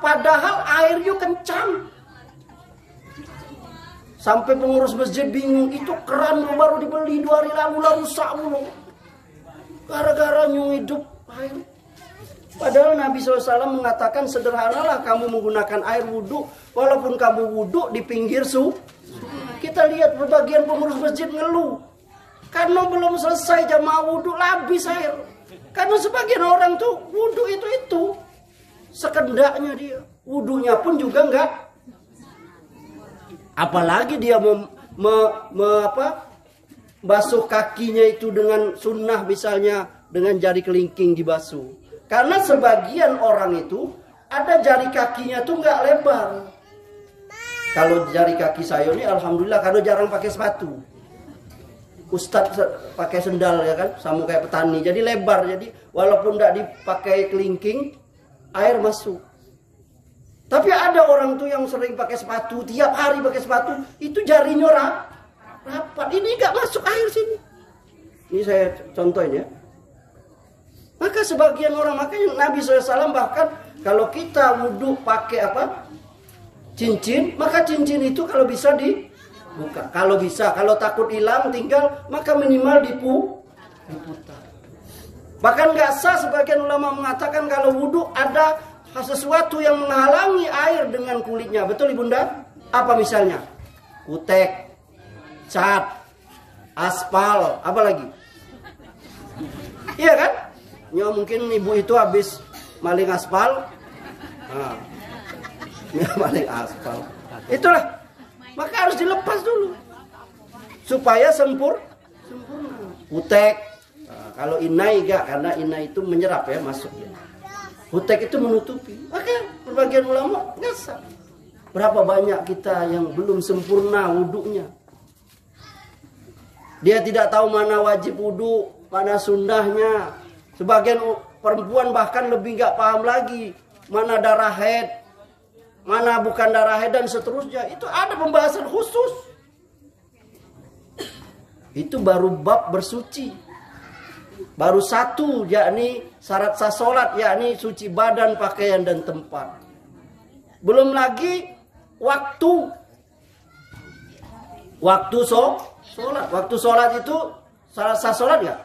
padahal airnya kencang. Sampai pengurus masjid bingung, itu keran baru dibeli 2 hari lalu rusak mulu. Gara-gara hidup air. Padahal Nabi SAW mengatakan sederhanalah kamu menggunakan air wudhu, walaupun kamu wudhu di pinggir Kita lihat berbagian pengurus masjid ngeluh. Karena belum selesai jamaah wudhu habis air. Karena sebagian orang tuh wudhu itu sekendaknya dia. Wudhunya pun juga enggak. Apalagi dia basuh kakinya itu dengan sunnah, misalnya dengan jari kelingking dibasuh. Karena sebagian orang itu ada jari kakinya tuh nggak lebar. Kalau jari kaki saya ini alhamdulillah kalau jarang pakai sepatu. Ustadz pakai sendal ya kan, sama kayak petani. Jadi lebar, jadi walaupun tidak dipakai kelingking, air masuk. Tapi ada orang tuh yang sering pakai sepatu, tiap hari pakai sepatu, itu jarinya rapat. Ini nggak masuk air sini. Ini saya contohin ya. Maka sebagian orang, makanya Nabi SAW bahkan kalau kita wudhu pakai apa? Cincin, maka cincin itu kalau bisa dibuka. Kalau bisa, kalau takut hilang tinggal, maka minimal diputar. Bahkan nggak sah, sebagian ulama mengatakan kalau wudhu ada sesuatu yang menghalangi air dengan kulitnya. Betul Ibunda? Apa misalnya? Kutek, cat, aspal, apa lagi? Iya kan? Ya mungkin ibu itu habis maling aspal. Nah, maling aspal. Itulah. Maka harus dilepas dulu. Supaya sempurna. Kutek. Nah, kalau inai enggak, karena inai itu menyerap ya, masuk ya. Kutek itu menutupi. Maka berbagian ulama enggak sah. Berapa banyak kita yang belum sempurna wudunya. Dia tidak tahu mana wajib wudu, mana sunnahnya. Sebagian perempuan bahkan lebih nggak paham lagi mana darah haid, mana bukan darah haid dan seterusnya. Itu ada pembahasan khusus. Itu baru bab bersuci. Baru satu, yakni syarat sah sholat, yakni suci badan, pakaian dan tempat. Belum lagi waktu. Waktu sholat. Waktu sholat itu syarat sah sholat nggak?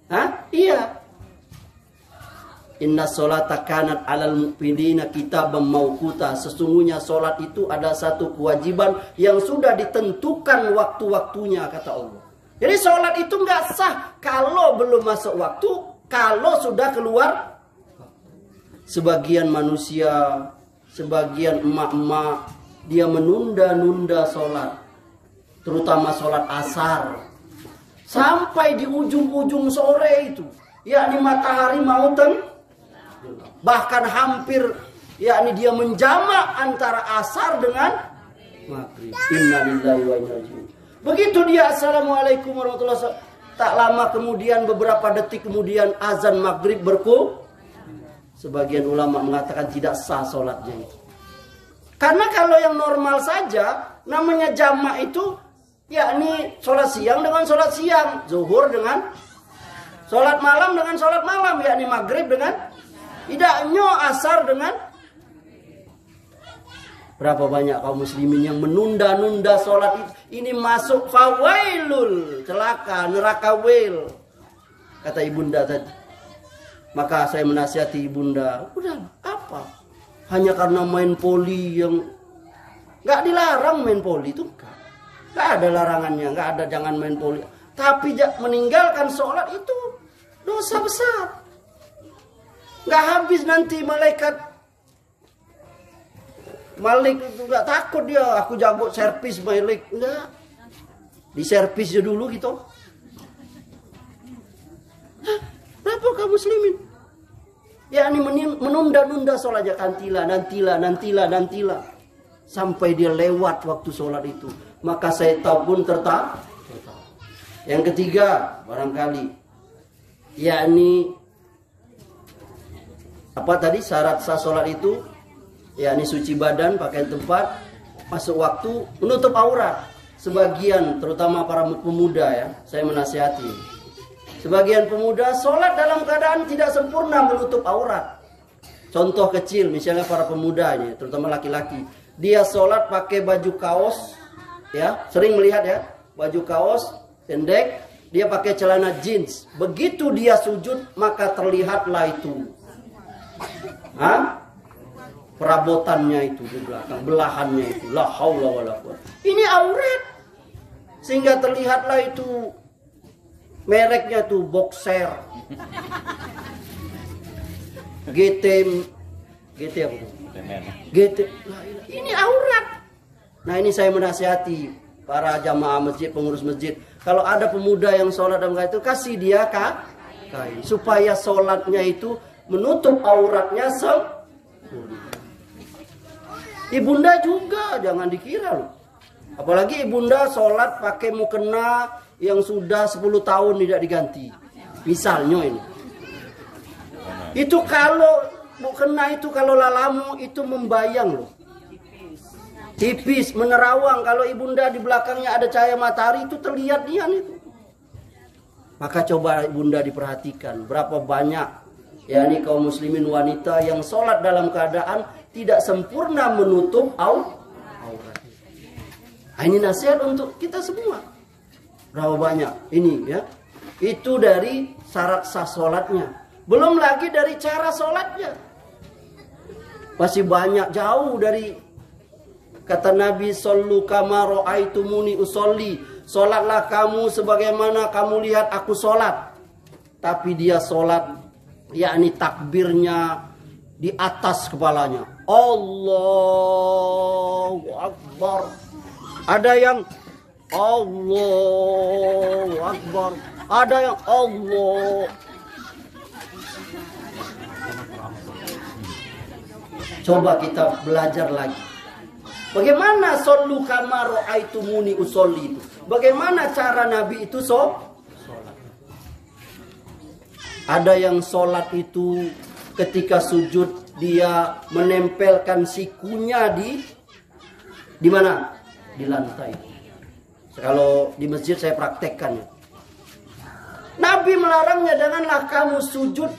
Hah? Iya. Inna sholata kanat alal mu'minina kitaban mauquta. Sesungguhnya sholat itu ada satu kewajiban yang sudah ditentukan waktu-waktunya, kata Allah. Jadi sholat itu nggak sah kalau belum masuk waktu, kalau sudah keluar. Sebagian manusia, sebagian emak-emak, dia menunda-nunda sholat, terutama sholat asar. Sampai di ujung-ujung sore itu, yakni matahari mau bahkan hampir, yakni dia menjamak antara asar dengan maghrib. Innalillahi wa inna ilaihi raji'un. Begitu dia assalamualaikum warahmatullahi wabarakatuh, tak lama kemudian, beberapa detik kemudian azan maghrib Sebagian ulama mengatakan tidak sah sholatnya itu. Karena kalau yang normal saja, namanya jamak itu yakni sholat siang dengan sholat siang, zuhur dengan sholat malam dengan sholat malam, yakni maghrib dengan tidaknya asar dengan. Berapa banyak kaum muslimin yang menunda-nunda sholat itu. Ini masuk fawailul, celaka, neraka wail, kata ibunda tadi. Maka saya menasihati ibunda, udah apa? Hanya karena main poli yang nggak dilarang, main poli itu nggak ada larangannya, nggak ada jangan main poli. Tapi meninggalkan sholat itu dosa besar. Nggak habis nanti Malik itu nggak takut dia, aku jago servis Malik, enggak. Diservis aja dulu gitu. Berapa kaum muslimin? Ya ini menunda-nunda sholat aja, nantilah. Sampai dia lewat waktu sholat itu. Maka saya tahu pun tertawa. Yang ketiga, barangkali, yakni apa tadi syarat sah sholat itu, yakni suci badan, pakaian tempat, masuk waktu, menutup aurat. Sebagian, terutama para pemuda ya, saya menasihati. Sebagian pemuda sholat dalam keadaan tidak sempurna menutup aurat. Contoh kecil, misalnya para pemuda ini, terutama laki-laki, dia sholat pakai baju kaos, ya, sering melihat ya, baju kaos pendek, dia pakai celana jeans. Begitu dia sujud, maka terlihatlah itu, perabotannya itu di belakang, belahannya itu, la haula wala quwwata. Ini aurat, sehingga terlihatlah itu. Mereknya tuh boxer, GT apa tuh? GT. Ini aurat. Nah ini saya menasihati para jamaah masjid, pengurus masjid. Kalau ada pemuda yang sholat dalam kain itu, kasih dia kain supaya sholatnya itu menutup auratnya sempurna. Ibunda juga jangan dikira loh. Apalagi ibunda sholat pakai mukena yang sudah 10 tahun tidak diganti. Misalnya ini. Itu kalau mukena itu kalau lalamu itu membayang loh. Tipis, menerawang. Kalau ibunda di belakangnya ada cahaya matahari itu terlihat nian itu. Maka coba ibunda diperhatikan berapa banyak yakni kaum muslimin wanita yang sholat dalam keadaan tidak sempurna menutup aurat. Ini nasihat untuk kita semua. Berapa banyak ini ya? Itu dari syarat sah sholatnya. Belum lagi dari cara sholatnya. Masih banyak jauh dari kata Nabi sallu kama ra'aitumuni usolli. Sholatlah kamu sebagaimana kamu lihat aku sholat. Tapi dia sholat yakni takbirnya di atas kepalanya. Allahu Akbar. Ada yang Allahu Akbar. Ada yang Allah. Coba kita belajar lagi. Bagaimana sallu kama ra'aitumuni usolli itu? Bagaimana cara Nabi itu sholat? Ada yang sholat itu ketika sujud dia menempelkan sikunya di mana? Di lantai. Kalau di masjid saya praktekkan ya. Nabi melarangnya, janganlah kamu sujud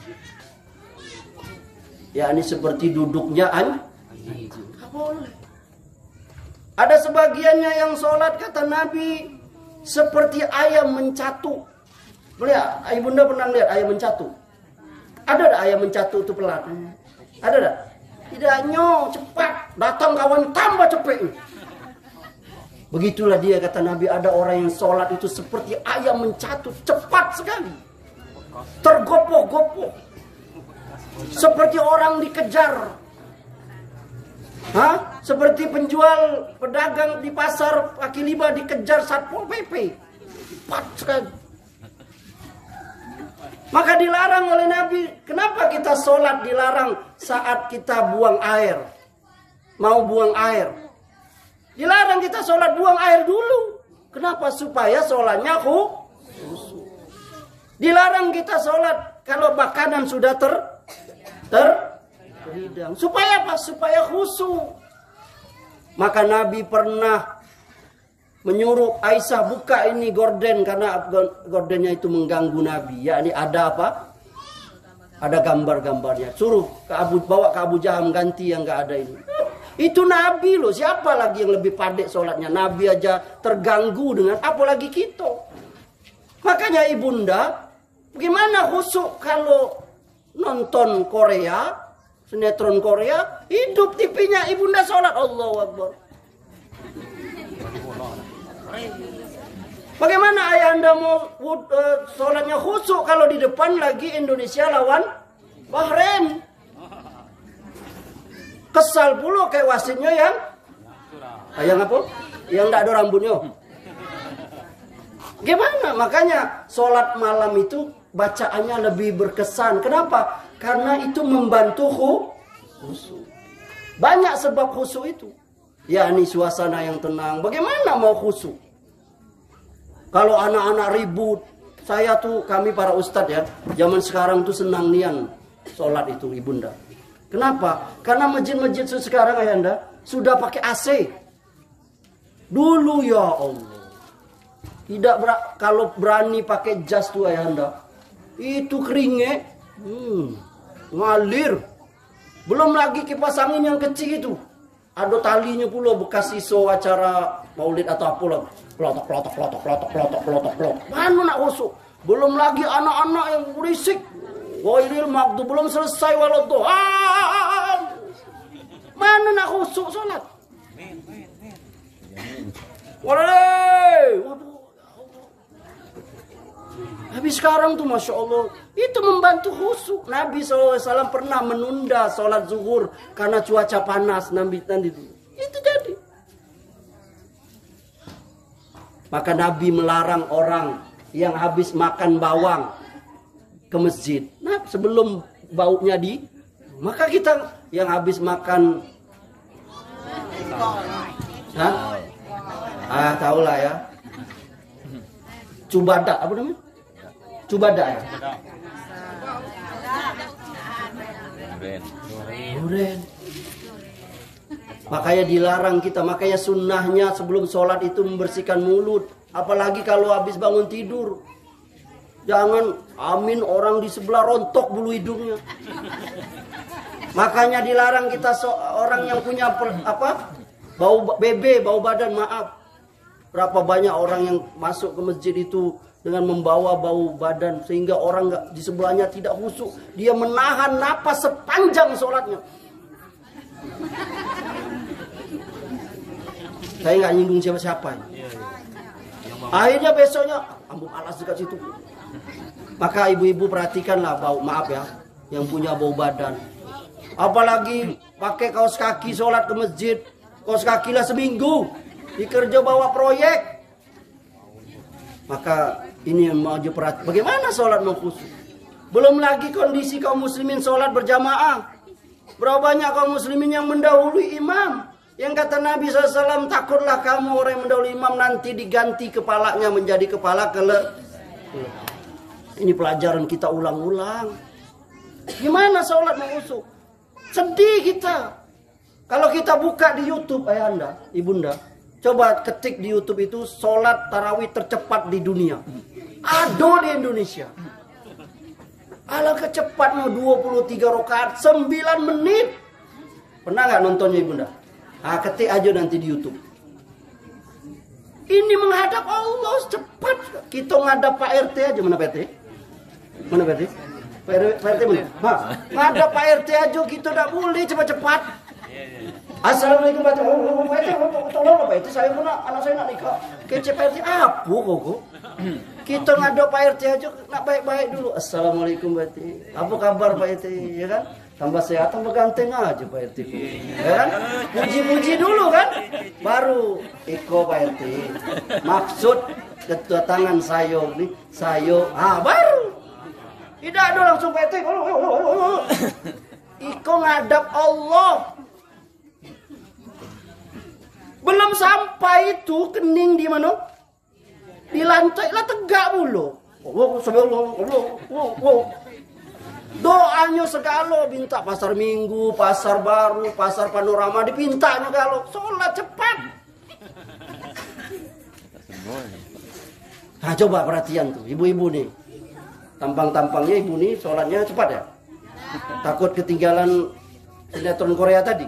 ya ini seperti duduknya anjing. Tidak boleh. Ada sebagiannya yang sholat kata Nabi seperti ayam mencatu. Lihat, ibunda pernah lihat ayam mencatu? Ada ayam mencatu itu pelan? Ada tak? Tidak, cepat. Datang kawan tambah cepet. Begitulah dia kata Nabi, ada orang yang sholat itu seperti ayam mencatu, cepat sekali. Tergopoh-gopoh. Seperti orang dikejar. Seperti penjual pedagang di pasar kaki lima dikejar Satpol PP. Cepat sekali. Maka dilarang oleh Nabi. Kenapa kita sholat dilarang saat kita buang air? Mau buang air. Dilarang kita sholat buang air dulu. Kenapa? Supaya sholatnya khusyuk. Dilarang kita sholat kalau makanan sudah terhidang. Supaya apa? Supaya khusyuk. Maka Nabi pernah menyuruh Aisyah buka ini gorden karena gordennya itu mengganggu Nabi. Yakni ada apa? Ada gambar-gambarnya. Suruh bawa ke Abu Jaham ganti yang nggak ada ini. Itu Nabi loh. Siapa lagi yang lebih pandai sholatnya? Nabi aja terganggu dengan apalagi kita. Makanya ibunda, bagaimana khusyuk kalau nonton Korea, sinetron Korea, hidup TV-nya ibunda sholat. Allahu Akbar. Bagaimana ayahanda mau sholatnya khusyuk kalau di depan lagi Indonesia lawan Bahrain? Kesal pula kayak wasitnya yang apa? Yang tidak ada rambutnya. Gimana? Makanya sholat malam itu bacaannya lebih berkesan. Kenapa? Karena itu membantu khusyuk. Banyak sebab khusyuk itu. Ya ini suasana yang tenang. Bagaimana mau khusyuk? Kalau anak-anak ribut, kami para ustadz ya, zaman sekarang tuh senang nian sholat itu ibunda. Kenapa? Karena masjid-masjid sekarang ayahanda sudah pakai AC. Dulu ya Allah, kalau berani pakai jas tuh ayahanda, itu keringnya ngalir. Belum lagi kipas angin yang kecil itu, ada talinya pula bekas iso acara maulid atau apa lah. Plotok. Mana nak khusyuk? Belum lagi anak-anak yang berisik. Wailil maghdub belum selesai waladhdallin. Mana nak khusyuk salat? Waduh. Habis sekarang tuh Masya Allah, itu membantu khusyuk. Nabi SAW pernah menunda sholat zuhur karena cuaca panas. Nanti itu jadi. Maka Nabi melarang orang yang habis makan bawang ke masjid. Nah, sebelum baunya maka kita yang habis makan Hah? Ah, tahulah ya. Cubada, apa namanya? Cubada ya? Duren. Makanya dilarang kita, makanya sunnahnya sebelum sholat itu membersihkan mulut. Apalagi kalau habis bangun tidur. Jangan amin orang di sebelah rontok bulu hidungnya. Makanya dilarang kita orang yang punya bau bebe, bau badan, maaf. Berapa banyak orang yang masuk ke masjid itu dengan membawa bau badan sehingga orang di sebelahnya tidak khusyuk. Dia menahan napas sepanjang sholatnya. Saya nggak nyinggung siapa-siapa. Akhirnya besoknya ambung alas dekat situ. Maka ibu-ibu perhatikanlah bau, maaf ya, yang punya bau badan. Apalagi pakai kaos kaki sholat ke masjid, kaos kaki lah seminggu, dikerja bawa proyek. Maka ini yang mau diperhatikan. Bagaimana sholat mau khusyuk? Belum lagi kondisi kaum muslimin sholat berjamaah. Berapa banyak kaum muslimin yang mendahului imam. Yang kata Nabi SAW, takutlah kamu orang yang mendahului imam nanti diganti kepalanya menjadi kepala Ini pelajaran kita ulang-ulang. Gimana sholat mau khusyuk? Sedih kita. Kalau kita buka di YouTube, ayahanda, ibunda, coba ketik di YouTube itu sholat tarawih tercepat di dunia. Ada di Indonesia. Alangkah cepatnya 23 rakaat 9 menit. Pernah nggak nontonnya ibunda? Ah, ketik aja nanti di YouTube. Ini menghadap Allah cepat. Kita ngadap Pak RT aja. Mana Pak RT? Mana Pak RT? Pak RT mana? Ngadap Pak RT aja kita tidak boleh cepat-cepat. Assalamualaikum Pak RT. Tolong Pak RT, saya mana anak saya nak nikah. Kece Pak RT apa kok? Kita ngadap Pak RT aja nak baik-baik dulu. Assalamualaikum Pak RT. Apa kabar Pak RT? Ya kan? Tambah sehat, tambah ganteng aja Pak RT. Ya kan? Puji-puji dulu kan? Baru Iko Pak RT. Maksud kedatangan saya nih, baru. Tidak ada langsung Pak RT. Iko ngadap Allah. Belum sampai itu kening di mana? Di lantai lah tegak dulu. Doanya segala minta pasar minggu, pasar baru, pasar panorama dipintanya kalau sholat cepat. Nah coba perhatian tuh ibu-ibu nih, tampang-tampangnya ibu nih sholatnya cepat ya. Takut ketinggalan sinetron Korea tadi.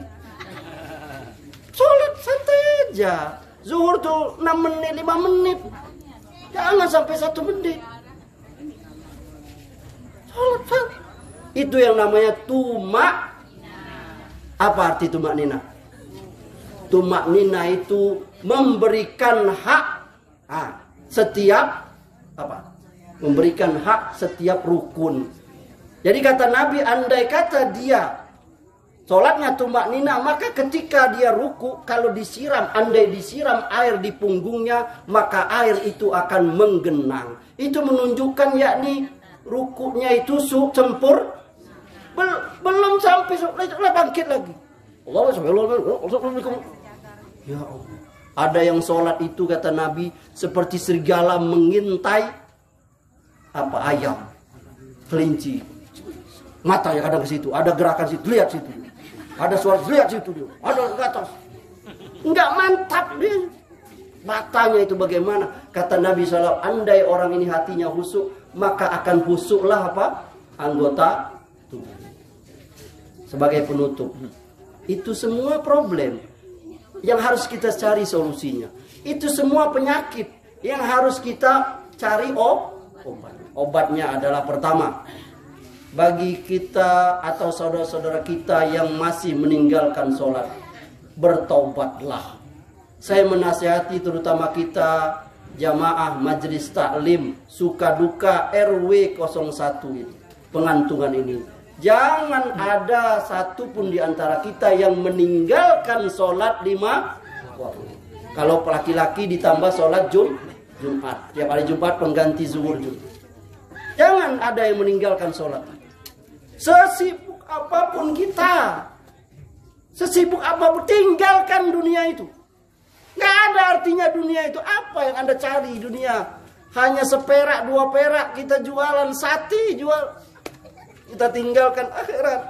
Sholat santai aja. Zuhur tuh 6 menit, 5 menit. Jangan sampai 1 menit. Sholat santai. Itu yang namanya tumak. Apa arti tumak nina? Tumak nina itu memberikan hak setiap memberikan hak setiap rukun. Jadi kata Nabi, andai kata dia sholatnya tumak nina, maka ketika dia ruku, kalau disiram, andai disiram air di punggungnya, maka air itu akan menggenang. Itu menunjukkan yakni rukunya itu sempur. Belum sampai bangkit lagi. Ya Allah. Ada yang sholat itu kata Nabi seperti serigala mengintai ayam, kelinci. Matanya kadang ke situ, ada gerakan situ, lihat situ. Ada suara lihat situ dia. Ada ke atas. Enggak mantap dia. Matanya itu bagaimana? Kata Nabi SAW, andai orang ini hatinya khusyuk, maka akan khusyuklah anggota tubuh. Sebagai penutup, itu semua problem yang harus kita cari solusinya. Itu semua penyakit yang harus kita cari obat. Obatnya adalah pertama, bagi kita atau saudara-saudara kita yang masih meninggalkan sholat, bertaubatlah. Saya menasihati terutama kita jamaah majelis taklim Sukaduka RW 01 itu, pengantungan ini. Jangan ada satupun di antara kita yang meninggalkan sholat 5 waktu. Kalau laki-laki ditambah sholat Jumat. Tiap hari Jumat pengganti zuhur Jumat. Jangan ada yang meninggalkan sholat. Sesibuk apapun kita, Sesibuk apapun, tinggalkan dunia itu. Nggak ada artinya dunia itu. Apa yang Anda cari dunia? Hanya seperak, 2 perak, kita jualan sate, jual. Kita tinggalkan akhirat.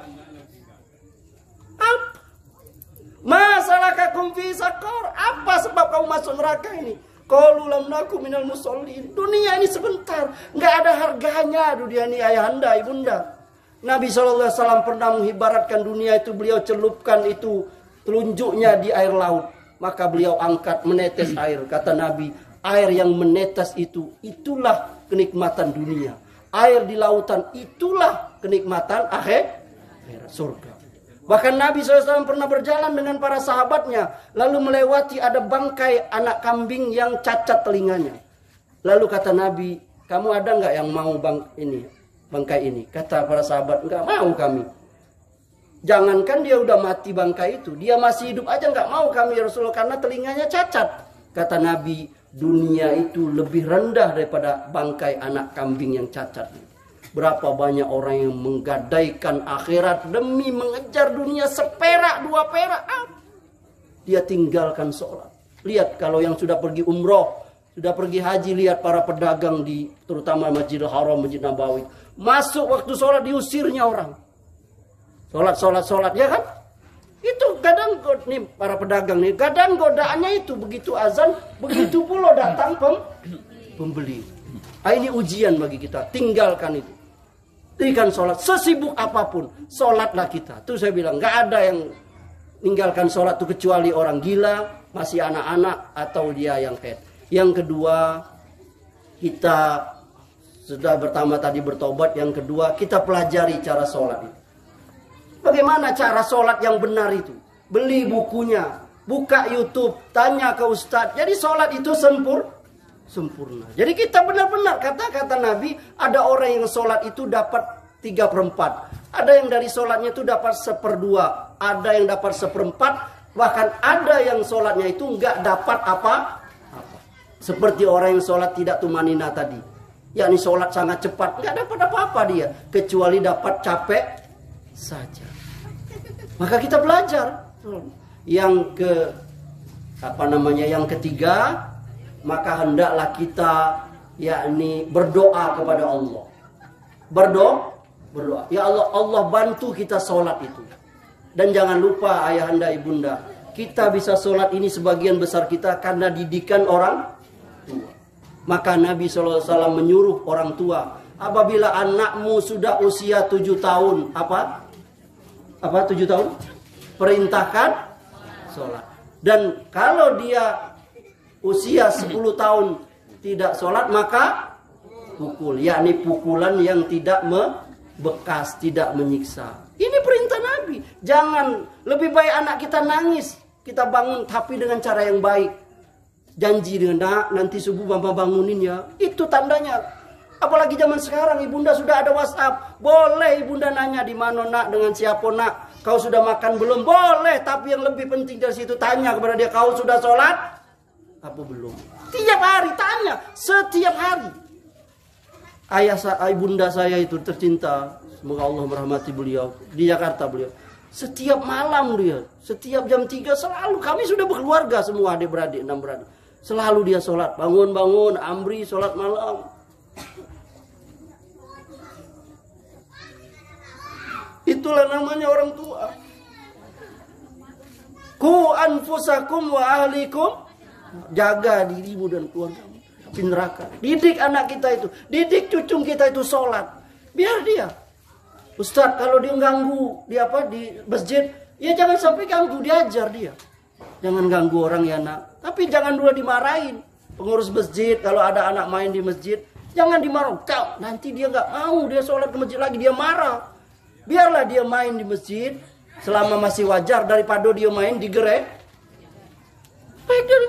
Apa? Masalahkakum fi sakor. Apa sebab kamu masuk neraka ini? Qalu lam naku minal musallin. Dunia ini sebentar. Nggak ada harganya dunia ini, ayahanda, ibunda. Nabi SAW pernah mengibaratkan dunia itu, beliau celupkan itu telunjuknya di air laut. Maka beliau angkat menetes air. Kata Nabi, air yang menetes itu, itulah kenikmatan dunia. Air di lautan, itulah kenikmatan akhir surga. Bahkan Nabi SAW pernah berjalan dengan para sahabatnya. Lalu melewati ada bangkai anak kambing yang cacat telinganya. Lalu kata Nabi, kamu ada nggak yang mau bangkai ini? Kata para sahabat, nggak mau kami. Jangankan dia udah mati bangkai itu, dia masih hidup aja nggak mau kami ya Rasulullah, karena telinganya cacat. Kata Nabi, dunia itu lebih rendah daripada bangkai anak kambing yang cacat. Berapa banyak orang yang menggadaikan akhirat demi mengejar dunia, seperak, 2 perak. Dia tinggalkan sholat. Lihat kalau yang sudah pergi umroh, sudah pergi haji, lihat para pedagang di terutama Masjidil Haram, Masjid Nabawi. Masuk waktu sholat diusirnya orang. Sholat, ya kan? Itu kadang nih para pedagang nih, kadang godaannya itu begitu azan, begitu pula datang pembeli. Ini ujian bagi kita. Tinggalkan itu. Tinggalkan sholat sesibuk apapun, sholatlah kita. Tuh saya bilang nggak ada yang tinggalkan sholat tuh kecuali orang gila, masih anak-anak atau dia yang head. Yang kedua, kita sudah pertama tadi bertobat. Yang kedua, kita pelajari cara sholat itu. Bagaimana cara sholat yang benar itu? Beli bukunya, buka YouTube, tanya ke ustadz. Jadi sholat itu sempurna. Jadi kita benar-benar, kata-kata Nabi, ada orang yang sholat itu dapat 3/4. Ada yang dari sholatnya itu dapat 1/2. Ada yang dapat 1/4. Bahkan ada yang sholatnya itu nggak dapat apa-apa. Seperti orang yang sholat tidak tumanina tadi. Yakni sholat sangat cepat, nggak dapat apa-apa dia. Kecuali dapat capek saja. Maka kita belajar. Yang ketiga, maka hendaklah kita yakni berdoa kepada Allah. Berdoa. Ya Allah, Allah bantu kita sholat itu. Dan jangan lupa ayahanda ibunda, kita bisa sholat ini sebagian besar kita karena didikan orang tua. Maka Nabi SAW menyuruh orang tua, apabila anakmu sudah usia 7 tahun, apa 7 tahun? Perintahkan sholat. Dan kalau dia usia 10 tahun tidak sholat, maka pukul. Yakni pukulan yang tidak membekas, tidak menyiksa. Ini perintah Nabi. Jangan, lebih baik anak kita nangis, kita bangun tapi dengan cara yang baik. Janji dengan nak, nanti subuh mama bangunin ya. Itu tandanya. Apalagi zaman sekarang, ibunda sudah ada WhatsApp. Boleh ibunda nanya di mana nak, dengan siapa nak. Kau sudah makan belum? Boleh. Tapi yang lebih penting dari situ, tanya kepada dia, kau sudah sholat? Apa belum? Tiap hari tanya, setiap hari. Ibunda saya itu tercinta, semoga Allah merahmati beliau, di Jakarta beliau. Setiap malam dia, setiap jam 3 selalu, kami sudah berkeluarga semua, adik-beradik, 6 beradik. Selalu dia sholat, bangun, amri, sholat malam. Itulah namanya orang tua. Ku anfusakum wa ahlikum. Jaga dirimu dan keluargamu di neraka. Didik anak kita itu, didik cucu kita itu sholat. Biar dia. Ustadz, kalau dia ganggu di masjid, ya jangan sampai ganggu, diajar dia. Jangan ganggu orang ya nak. Tapi jangan dulu dimarahin. Pengurus masjid kalau ada anak main di masjid, jangan dimarah. Kau nanti dia nggak mau, dia sholat ke masjid lagi, dia marah. Biarlah dia main di masjid selama masih wajar daripada dia main di gereja. Baik dari.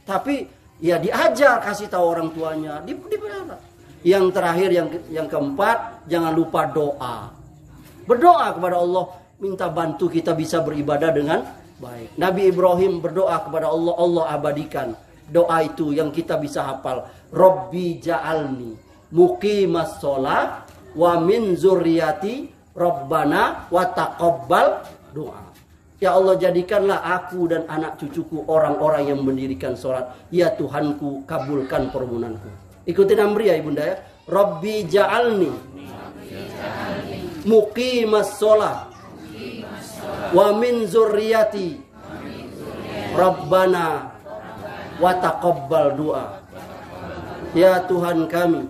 Tapi ya diajar, kasih tahu orang tuanya, dipelihara. Yang terakhir, yang keempat, jangan lupa doa. Berdoa kepada Allah, minta bantu kita bisa beribadah dengan baik. Nabi Ibrahim berdoa kepada Allah, Allah abadikan doa itu yang kita bisa hafal. Rabbi ja'alni muqimas sholat wa min zurriyati Rabbana wa taqabbal doa. Ya Allah, jadikanlah aku dan anak cucuku orang-orang yang mendirikan sholat. Ya Tuhanku, kabulkan permohonanku. Ikutin amri ya ibunda ya. Rabbi ja'alni muqimas sholat wa min zurriyati Rabbana wa taqabbal doa. Ya Tuhan kami,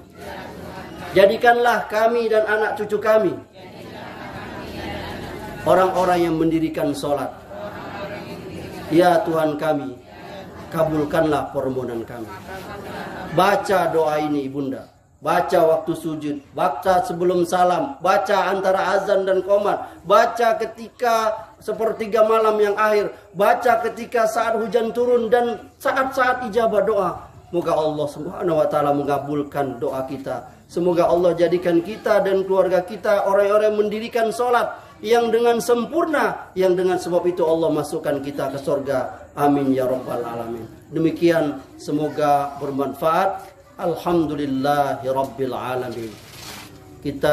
jadikanlah kami dan anak cucu kami orang-orang yang mendirikan sholat. Ya Tuhan kami, kabulkanlah permohonan kami. Baca doa ini ibunda. Baca waktu sujud, baca sebelum salam, baca antara azan dan qomat, baca ketika sepertiga malam yang akhir, baca ketika saat hujan turun dan saat-saat ijabah doa. Semoga Allah Subhanahu wa taala mengabulkan doa kita. Semoga Allah jadikan kita dan keluarga kita orang-orang yang mendirikan sholat yang dengan sempurna, yang dengan sebab itu Allah masukkan kita ke surga. Amin ya rabbal alamin. Demikian, semoga bermanfaat. Alhamdulillahi rabbil alamin. Kita